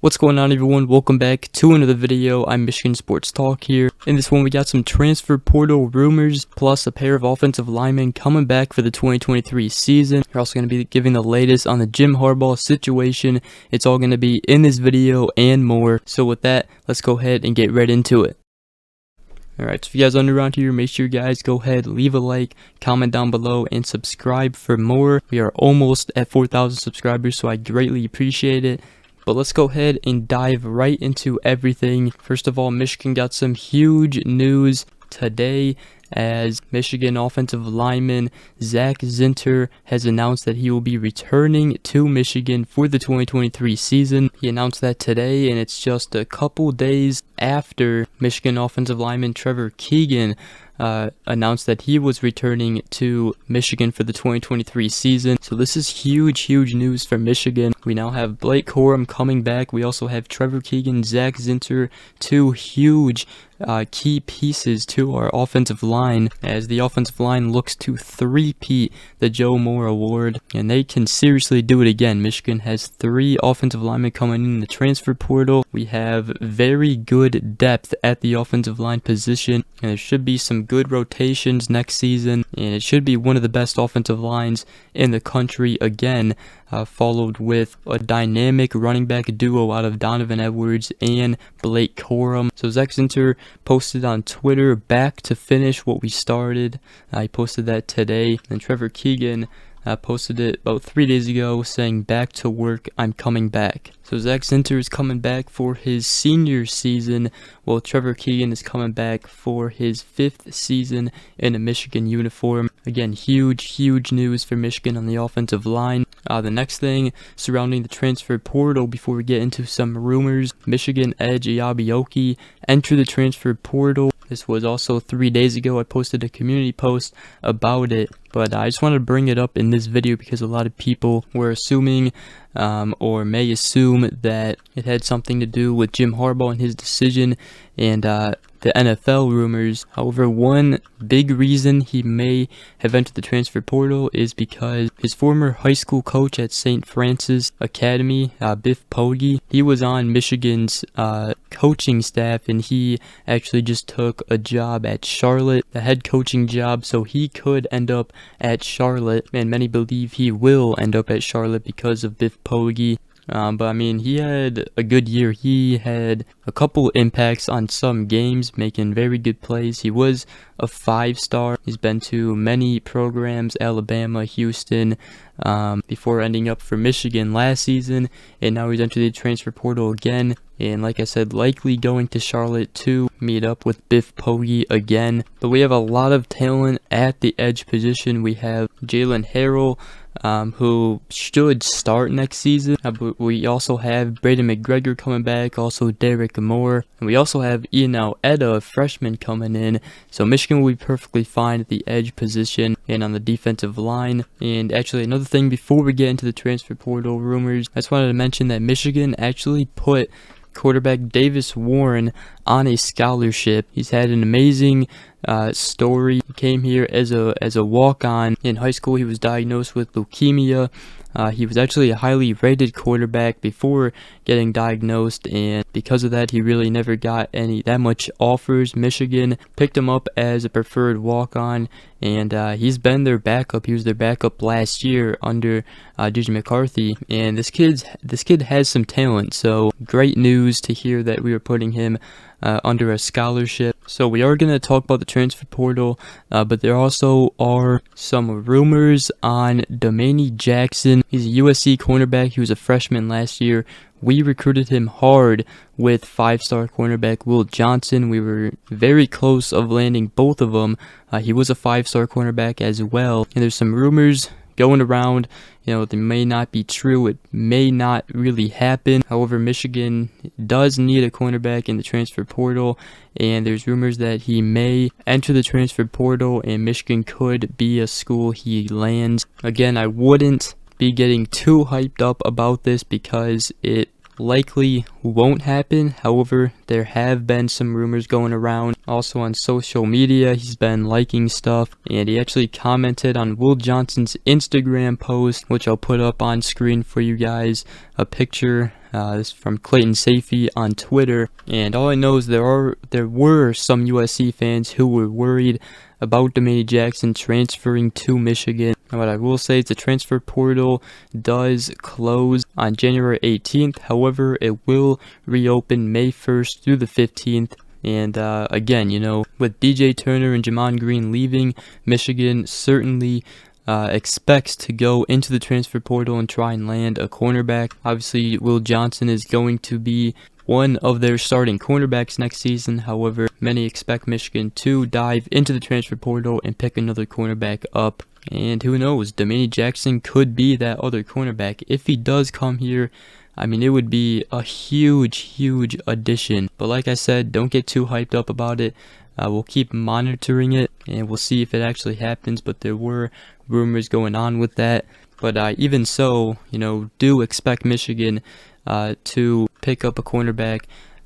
What's going on, everyone? Welcome back to another video. I'm Michigan Sports Talk here. In this one, we got some transfer portal rumors, plus a pair of offensive linemen coming back for the 2023 season. We're also going to be giving the latest on the Jim Harbaugh situation. It's all going to be in this video and more. So with that, let's go ahead and get right into it. Alright, so if you guys are new around here, make sure you guys go ahead, leave a like, comment down below, and subscribe for more. We are almost at 4,000 subscribers, so I greatly appreciate it. But let's go ahead and dive right into everything. First of all, Michigan got some huge news today as Michigan offensive lineman Zach Zinter has announced that he will be returning to Michigan for the 2023 season. He announced that today, and it's just a couple days after Michigan offensive lineman Trevor Keegan announced that he was returning to Michigan for the 2023 season. So this is huge news for Michigan. We now have Blake Corum coming back. We also have Trevor Keegan, Zach Zinter, two huge key pieces to our offensive line, as the offensive line looks to three-peat the Joe Moore Award, and they can seriously do it again. Michigan has three offensive linemen coming in the transfer portal. We have very good depth at the offensive line position, and there should be some good rotations next season, and it should be one of the best offensive lines in the country again, followed with a dynamic running back duo out of Donovan Edwards and Blake Corum. So Zach Zinter posted on Twitter, "Back to finish what we started." He posted that today. And Trevor Keegan posted it about 3 days ago saying, "Back to work, I'm coming back." So Zach Zinter is coming back for his senior season, while Trevor Keegan is coming back for his 5th season in a Michigan uniform. Again, huge news for Michigan on the offensive line. The next thing surrounding the transfer portal, before we get into some rumors, Michigan edge Iabioki entered the transfer portal. This was also 3 days ago. I posted a community post about it, but I just wanted to bring it up in this video because a lot of people were assuming or may assume that it had something to do with Jim Harbaugh and his decision and the NFL rumors. However, one big reason he may have entered the transfer portal is because his former high school coach at St. Francis Academy, Biff Poggi, he was on Michigan's coaching staff, and he actually just took a job at Charlotte, the head coaching job, so he could end up at Charlotte, and many believe he will end up at Charlotte because of Biff Poggi. But I mean, he had a good year. He had a couple impacts on some games, making very good plays. He was a 5-star. He's been to many programs, Alabama, Houston, before ending up for Michigan last season, and now he's entered the transfer portal again. And like I said, likely going to Charlotte to meet up with Biff Poggi again. But we have a lot of talent at the edge position. We have Jalen Harrell, who should start next season. But we also have Braden McGregor coming back, also Derek Moore. And we also have Ian Eda, a freshman, coming in. So Michigan will be perfectly fine at the edge position and on the defensive line. And actually, another thing before we get into the transfer portal rumors, I just wanted to mention that Michigan actually put quarterback Davis Warren on a scholarship. He's had an amazing story. He came here as a walk-on. In high school, he was diagnosed with leukemia. He was actually a highly rated quarterback before getting diagnosed, and because of that, he really never got that much offers. Michigan picked him up as a preferred walk-on, and he's been their backup. He was their backup last year under DJ McCarthy, and this kid has some talent. So great news to hear that we were putting him under a scholarship. So we are going to talk about the transfer portal, but there also are some rumors on Domaney Jackson. He's a USC cornerback. He was a freshman last year. We recruited him hard with 5-star cornerback Will Johnson. We were very close of landing both of them. He was a 5-star cornerback as well. And there's some rumors going around, they may not be true. It may not really happen. However, Michigan does need a cornerback in the transfer portal, and there's rumors that he may enter the transfer portal, and Michigan could be a school he lands. Again, I wouldn't be getting too hyped up about this because it likely won't happen. However, there have been some rumors going around. Also on social media, he's been liking stuff, and he actually commented on Will Johnson's Instagram post, which I'll put up on screen for you guys, a picture. This is from Clayton Safey on Twitter, and all I know is there were some USC fans who were worried about Dominique Jackson transferring to Michigan. And what I will say is the transfer portal does close on January 18th. However, it will reopen May 1st through the 15th. And again, with DJ Turner and Jamon Green leaving, Michigan certainly expects to go into the transfer portal and try and land a cornerback. Obviously, Will Johnson is going to be one of their starting cornerbacks next season. However, many expect Michigan to dive into the transfer portal and pick another cornerback up. And who knows, Dominique Jackson could be that other cornerback. If he does come here, I mean, it would be a huge addition. But like I said, don't get too hyped up about it. We'll keep monitoring it, and we'll see if it actually happens. But there were rumors going on with that. But even so, do expect Michigan to pick up a cornerback,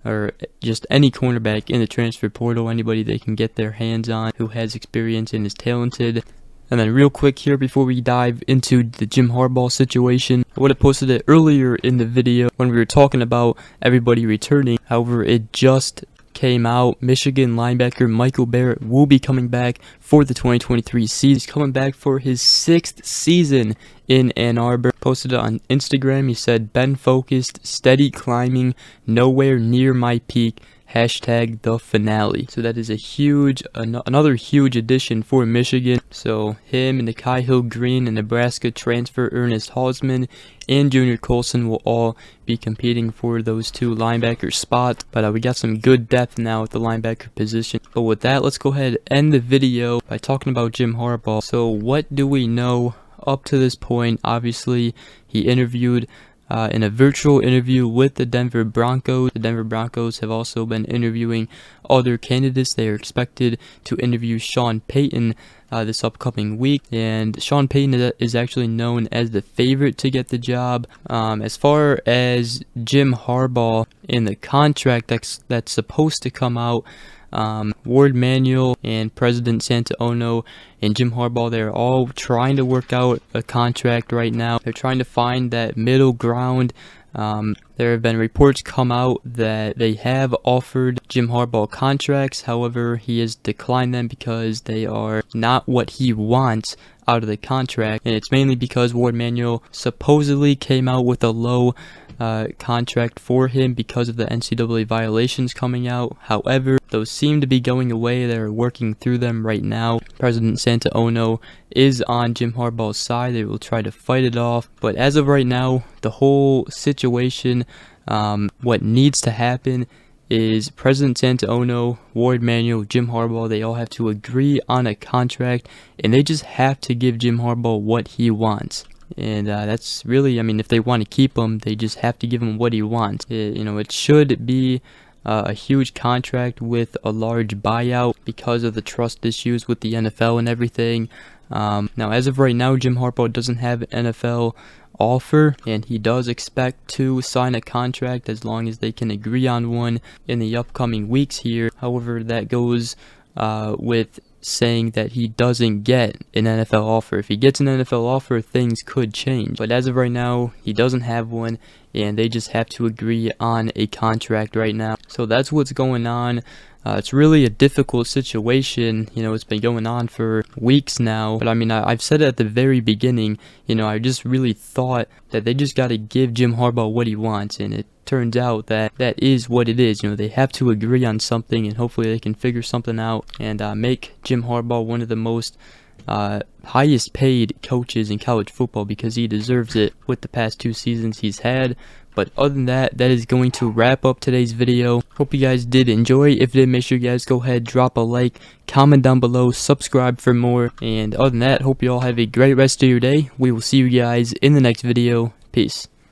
or just any cornerback in the transfer portal, anybody they can get their hands on who has experience and is talented. And then real quick here before we dive into the Jim Harbaugh situation, I would have posted it earlier in the video when we were talking about everybody returning. However, it just came out. Michigan linebacker Michael Barrett will be coming back for the 2023 season. He's coming back for his 6th season in Ann Arbor. Posted it on Instagram. He said, "Been focused, steady climbing, nowhere near my peak. Hashtag the finale." So that is another huge addition for Michigan. So him and Nikhai Hill-Green and Nebraska transfer Ernest Hausman and Junior Colson will all be competing for those 2 linebacker spots. But we got some good depth now at the linebacker position. But with that, let's go ahead and end the video by talking about Jim Harbaugh. So what do we know up to this point? Obviously, he interviewed in a virtual interview with the Denver Broncos. The Denver Broncos have also been interviewing other candidates. They are expected to interview Sean Payton this upcoming week, and Sean Payton is actually known as the favorite to get the job. As far as Jim Harbaugh in the contract that's supposed to come out, Ward Manuel and President Santaono and Jim Harbaugh, they're all trying to work out a contract right now. They're trying to find that middle ground. There have been reports come out that they have offered Jim Harbaugh contracts. However, he has declined them because they are not what he wants out of the contract. And it's mainly because Ward Manuel supposedly came out with a low contract for him because of the NCAA violations coming out. However, those seem to be going away. They're working through them right now. President Santaono is on Jim Harbaugh's side. They will try to fight it off. But as of right now, the whole situation, what needs to happen is President Santaono, Ward Manuel, Jim Harbaugh, they all have to agree on a contract, and they just have to give Jim Harbaugh what he wants. And that's really, I mean, if they want to keep him, they just have to give him what he wants. It should be a huge contract with a large buyout because of the trust issues with the NFL and everything. Now, as of right now, Jim Harbaugh doesn't have an NFL offer, and he does expect to sign a contract as long as they can agree on one in the upcoming weeks here. However, that goes with saying that he doesn't get an NFL offer. If he gets an NFL offer, things could change. But as of right now, he doesn't have one, and they just have to agree on a contract right now. So that's what's going on. It's really a difficult situation. It's been going on for weeks now. But I mean, I've said it at the very beginning. I just really thought that they just got to give Jim Harbaugh what he wants, and it turns out that that is what it is. They have to agree on something, and hopefully they can figure something out and make Jim Harbaugh one of the most highest paid coaches in college football, because he deserves it with the past 2 seasons he's had. But other than that, that is going to wrap up today's video. Hope you guys did enjoy. If you did, make sure you guys go ahead, drop a like, comment down below, subscribe for more. And other than that, hope you all have a great rest of your day. We will see you guys in the next video. Peace.